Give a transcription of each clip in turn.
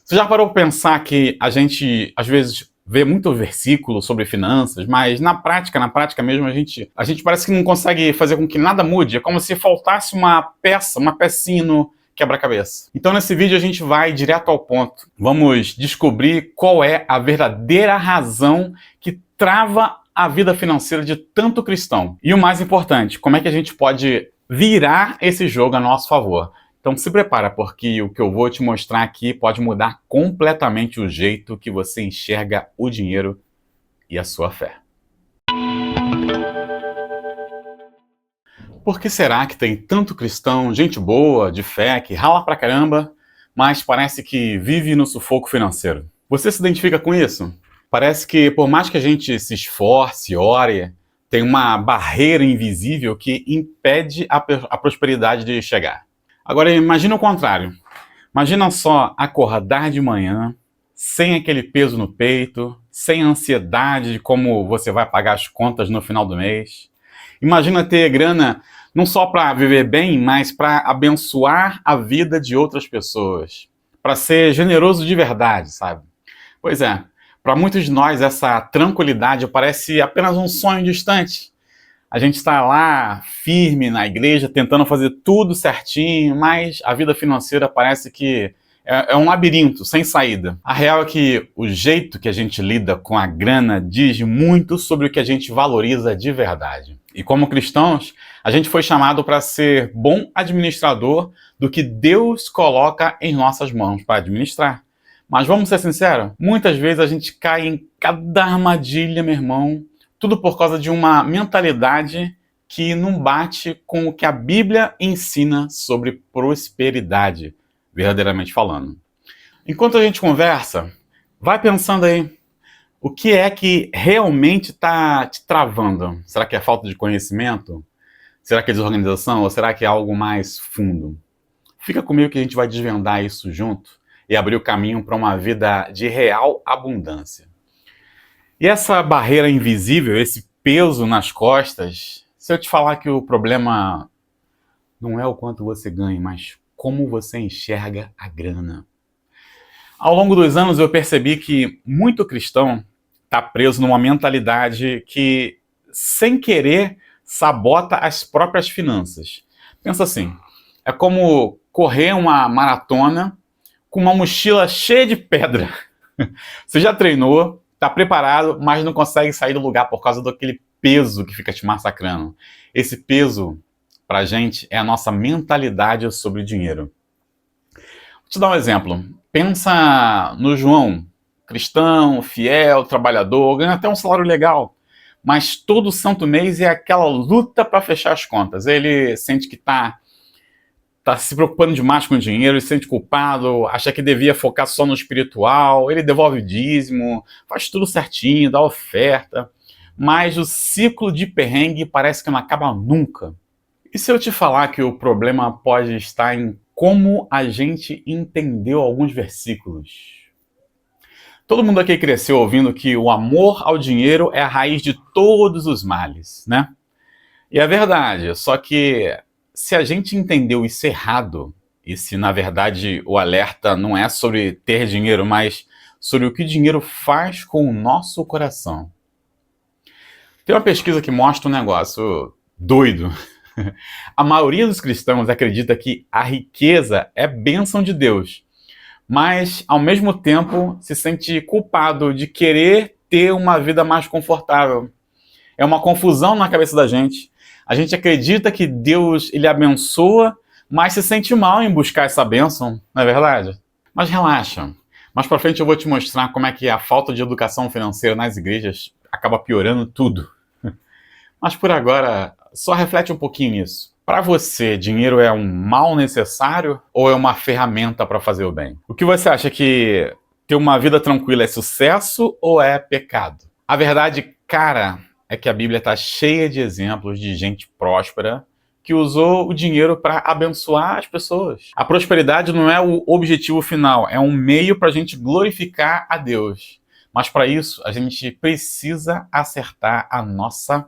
Você já parou para pensar que a gente, às vezes, vê muito versículo sobre finanças, mas na prática mesmo, a gente parece que não consegue fazer com que nada mude. É como se faltasse uma peça, uma pecinha no quebra-cabeça. Então, nesse vídeo, a gente vai direto ao ponto. Vamos descobrir qual é a verdadeira razão que trava a vida financeira de tanto cristão. E o mais importante, como é que a gente pode virar esse jogo a nosso favor. Então se prepara, porque o que eu vou te mostrar aqui pode mudar completamente o jeito que você enxerga o dinheiro e a sua fé. Por que será que tem tanto cristão, gente boa, de fé, que rala pra caramba, mas parece que vive no sufoco financeiro? Você se identifica com isso? Parece que por mais que a gente se esforce, ore, tem uma barreira invisível que impede a prosperidade de chegar. Agora imagina o contrário. Imagina só acordar de manhã, sem aquele peso no peito, sem ansiedade de como você vai pagar as contas no final do mês. Imagina ter grana não só para viver bem, mas para abençoar a vida de outras pessoas. Para ser generoso de verdade, sabe? Pois é, para muitos de nós essa tranquilidade parece apenas um sonho distante. A gente está lá firme na igreja, tentando fazer tudo certinho, mas a vida financeira parece que é um labirinto, sem saída. A real é que o jeito que a gente lida com a grana diz muito sobre o que a gente valoriza de verdade. E como cristãos, a gente foi chamado para ser bom administrador do que Deus coloca em nossas mãos para administrar. Mas vamos ser sinceros, muitas vezes a gente cai em cada armadilha, meu irmão, tudo por causa de uma mentalidade que não bate com o que a Bíblia ensina sobre prosperidade, verdadeiramente falando. Enquanto a gente conversa, vai pensando aí, o que é que realmente está te travando? Será que é falta de conhecimento? Será que é desorganização? Ou será que é algo mais fundo? Fica comigo que a gente vai desvendar isso junto e abrir o caminho para uma vida de real abundância. E essa barreira invisível, esse peso nas costas, se eu te falar que o problema não é o quanto você ganha, mas como você enxerga a grana. Ao longo dos anos eu percebi que muito cristão está preso numa mentalidade que, sem querer, sabota as próprias finanças. Pensa assim, é como correr uma maratona com uma mochila cheia de pedra. Você já treinou, está preparado, mas não consegue sair do lugar por causa daquele peso que fica te massacrando. Esse peso, pra gente, é a nossa mentalidade sobre dinheiro. Vou te dar um exemplo. Pensa no João, cristão, fiel, trabalhador, ganha até um salário legal, mas todo santo mês é aquela luta para fechar as contas. Ele sente que está se preocupando demais com o dinheiro, ele se sente culpado, acha que devia focar só no espiritual, ele devolve dízimo, faz tudo certinho, dá oferta, mas o ciclo de perrengue parece que não acaba nunca. E se eu te falar que o problema pode estar em como a gente entendeu alguns versículos? Todo mundo aqui cresceu ouvindo que o amor ao dinheiro é a raiz de todos os males, né? E é verdade, só que se a gente entendeu isso errado, e se na verdade o alerta não é sobre ter dinheiro, mas sobre o que o dinheiro faz com o nosso coração. Tem uma pesquisa que mostra um negócio doido. A maioria dos cristãos acredita que a riqueza é bênção de Deus, mas ao mesmo tempo se sente culpado de querer ter uma vida mais confortável. É uma confusão na cabeça da gente. A gente acredita que Deus ele abençoa, mas se sente mal em buscar essa bênção, não é verdade? Mas relaxa. Mais pra frente eu vou te mostrar como é que a falta de educação financeira nas igrejas acaba piorando tudo. Mas por agora, só reflete um pouquinho nisso. Para você, dinheiro é um mal necessário ou é uma ferramenta para fazer o bem? O que você acha, que ter uma vida tranquila é sucesso ou é pecado? A verdade, cara, é que a Bíblia está cheia de exemplos de gente próspera que usou o dinheiro para abençoar as pessoas. A prosperidade não é o objetivo final, é um meio para a gente glorificar a Deus. Mas para isso, a gente precisa acertar a nossa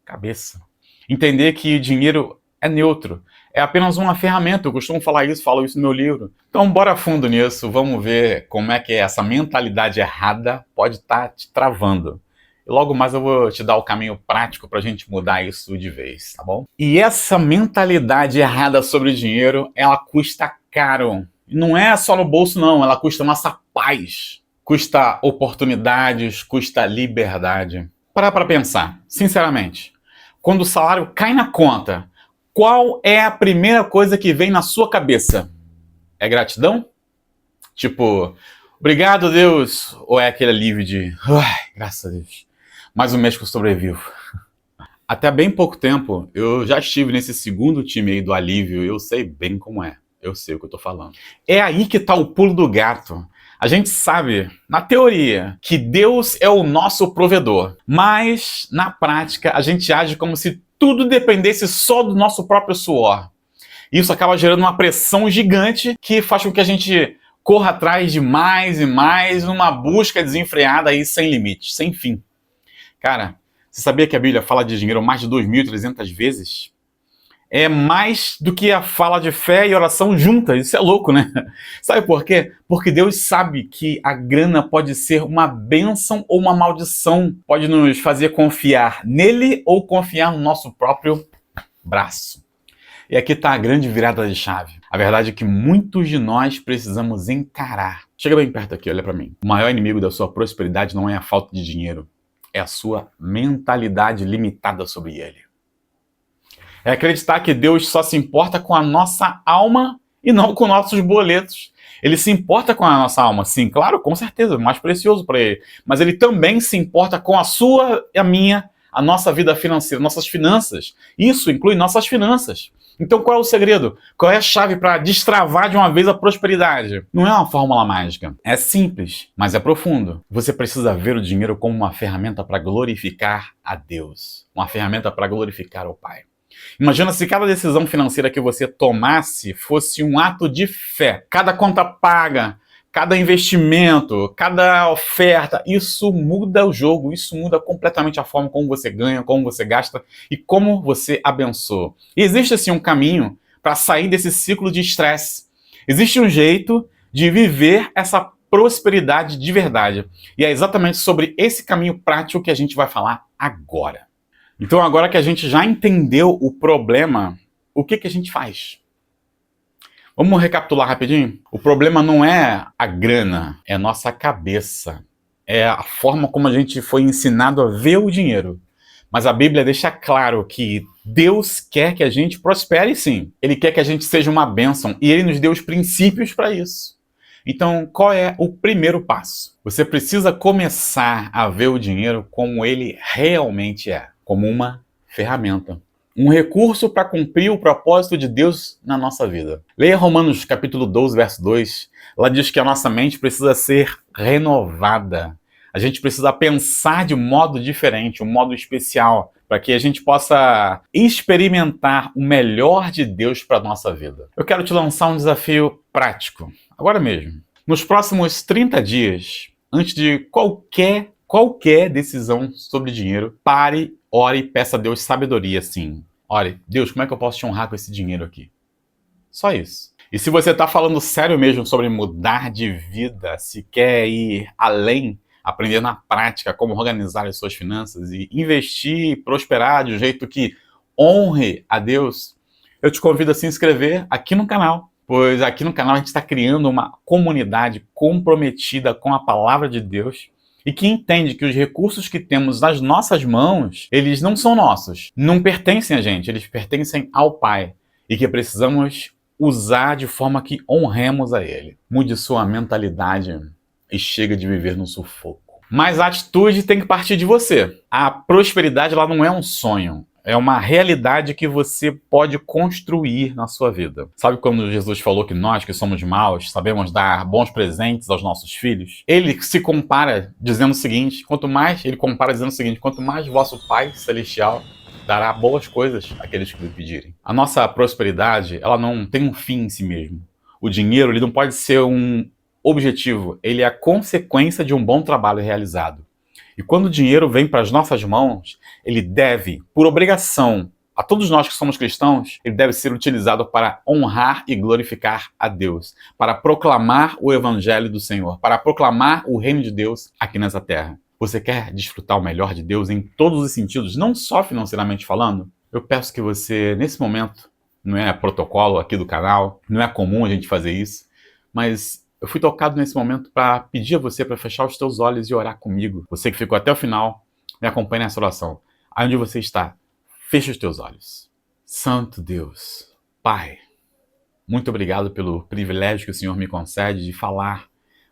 cabeça. Entender que o dinheiro é neutro, é apenas uma ferramenta. Eu costumo falar isso, falo isso no meu livro. Então, bora fundo nisso, vamos ver como é que essa mentalidade errada pode estar te travando. E logo mais eu vou te dar o caminho prático para a gente mudar isso de vez, tá bom? E essa mentalidade errada sobre dinheiro, ela custa caro. Não é só no bolso, não. Ela custa nossa paz. Custa oportunidades, custa liberdade. Para pensar, sinceramente. Quando o salário cai na conta, qual é a primeira coisa que vem na sua cabeça? É gratidão? Tipo, obrigado, Deus? Ou é aquele alívio de, graças a Deus, mais um mês que eu sobrevivo? Até bem pouco tempo, eu já estive nesse segundo time aí do alívio, eu sei bem como é. Eu sei o que eu tô falando. É aí que tá o pulo do gato. A gente sabe, na teoria, que Deus é o nosso provedor, mas na prática a gente age como se tudo dependesse só do nosso próprio suor. Isso acaba gerando uma pressão gigante que faz com que a gente corra atrás de mais e mais numa busca desenfreada aí sem limites, sem fim. Cara, você sabia que a Bíblia fala de dinheiro mais de 2.300 vezes? É mais do que a fala de fé e oração juntas. Isso é louco, né? Sabe por quê? Porque Deus sabe que a grana pode ser uma bênção ou uma maldição. Pode nos fazer confiar nele ou confiar no nosso próprio braço. E aqui está a grande virada de chave. A verdade é que muitos de nós precisamos encarar. Chega bem perto aqui, olha para mim. O maior inimigo da sua prosperidade não é a falta de dinheiro. É a sua mentalidade limitada sobre ele. É acreditar que Deus só se importa com a nossa alma e não com nossos boletos. Ele se importa com a nossa alma, sim, claro, com certeza, é mais precioso para ele. Mas ele também se importa com a sua e a minha, a nossa vida financeira, nossas finanças. Isso inclui nossas finanças. Então qual é o segredo? Qual é a chave para destravar de uma vez a prosperidade? Não é uma fórmula mágica. É simples, mas é profundo. Você precisa ver o dinheiro como uma ferramenta para glorificar a Deus. Uma ferramenta para glorificar o Pai. Imagina se cada decisão financeira que você tomasse fosse um ato de fé. Cada conta paga, cada investimento, cada oferta, isso muda o jogo, isso muda completamente a forma como você ganha, como você gasta e como você abençoa. E existe assim um caminho para sair desse ciclo de estresse. Existe um jeito de viver essa prosperidade de verdade. E é exatamente sobre esse caminho prático que a gente vai falar agora. Então, agora que a gente já entendeu o problema, o que a gente faz? Vamos recapitular rapidinho? O problema não é a grana, é a nossa cabeça. É a forma como a gente foi ensinado a ver o dinheiro. Mas a Bíblia deixa claro que Deus quer que a gente prospere, sim. Ele quer que a gente seja uma bênção e Ele nos deu os princípios para isso. Então, qual é o primeiro passo? Você precisa começar a ver o dinheiro como ele realmente é. Como uma ferramenta. Um recurso para cumprir o propósito de Deus na nossa vida. Leia Romanos capítulo 12, verso 2. Lá diz que a nossa mente precisa ser renovada. A gente precisa pensar de modo diferente, um modo especial, para que a gente possa experimentar o melhor de Deus para a nossa vida. Eu quero te lançar um desafio prático, agora mesmo. Nos próximos 30 dias, antes de qualquer decisão sobre dinheiro, pare, ore e peça a Deus sabedoria, sim. Ore, Deus, como é que eu posso te honrar com esse dinheiro aqui? Só isso. E se você está falando sério mesmo sobre mudar de vida, se quer ir além, aprender na prática como organizar as suas finanças e investir e prosperar de um jeito que honre a Deus, eu te convido a se inscrever aqui no canal. Pois aqui no canal a gente está criando uma comunidade comprometida com a palavra de Deus e que entende que os recursos que temos nas nossas mãos, eles não são nossos, não pertencem a gente, eles pertencem ao Pai e que precisamos usar de forma que honremos a Ele. Mude sua mentalidade e chega de viver no sufoco. Mas a atitude tem que partir de você. A prosperidade ela não é um sonho. É uma realidade que você pode construir na sua vida. Sabe quando Jesus falou que nós, que somos maus, sabemos dar bons presentes aos nossos filhos? Ele se compara dizendo o seguinte, quanto mais vosso Pai Celestial dará boas coisas àqueles que lhe pedirem. A nossa prosperidade, ela não tem um fim em si mesmo. O dinheiro, ele não pode ser um objetivo, ele é a consequência de um bom trabalho realizado. E quando o dinheiro vem para as nossas mãos, ele deve, por obrigação, a todos nós que somos cristãos, ele deve ser utilizado para honrar e glorificar a Deus, para proclamar o evangelho do Senhor, para proclamar o reino de Deus aqui nessa terra. Você quer desfrutar o melhor de Deus em todos os sentidos, não só financeiramente falando? Eu peço que você, nesse momento, não é protocolo aqui do canal, não é comum a gente fazer isso, mas eu fui tocado nesse momento para pedir a você para fechar os teus olhos e orar comigo. Você que ficou até o final, me acompanhe nessa oração. Aí onde você está, feche os teus olhos. Santo Deus, Pai, muito obrigado pelo privilégio que o Senhor me concede de falar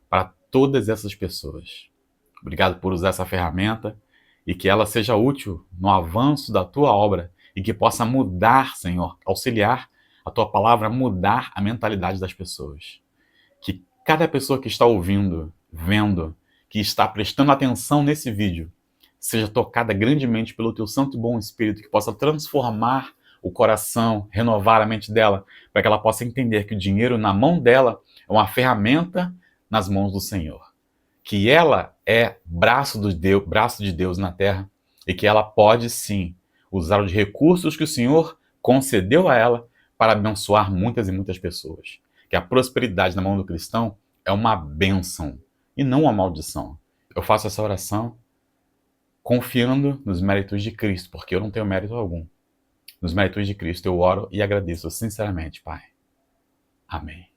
para todas essas pessoas. Obrigado por usar essa ferramenta e que ela seja útil no avanço da tua obra e que possa mudar, Senhor, auxiliar a tua palavra a mudar a mentalidade das pessoas. Que cada pessoa que está ouvindo, vendo, que está prestando atenção nesse vídeo, seja tocada grandemente pelo teu santo e bom Espírito, que possa transformar o coração, renovar a mente dela, para que ela possa entender que o dinheiro na mão dela é uma ferramenta nas mãos do Senhor. Que ela é braço de Deus na terra e que ela pode sim usar os recursos que o Senhor concedeu a ela para abençoar muitas e muitas pessoas. Que a prosperidade na mão do cristão é uma bênção e não uma maldição. Eu faço essa oração confiando nos méritos de Cristo, porque eu não tenho mérito algum. Nos méritos de Cristo eu oro e agradeço sinceramente, Pai. Amém.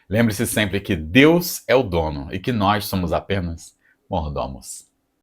Lembre-se sempre que Deus é o dono e que nós somos apenas mordomos.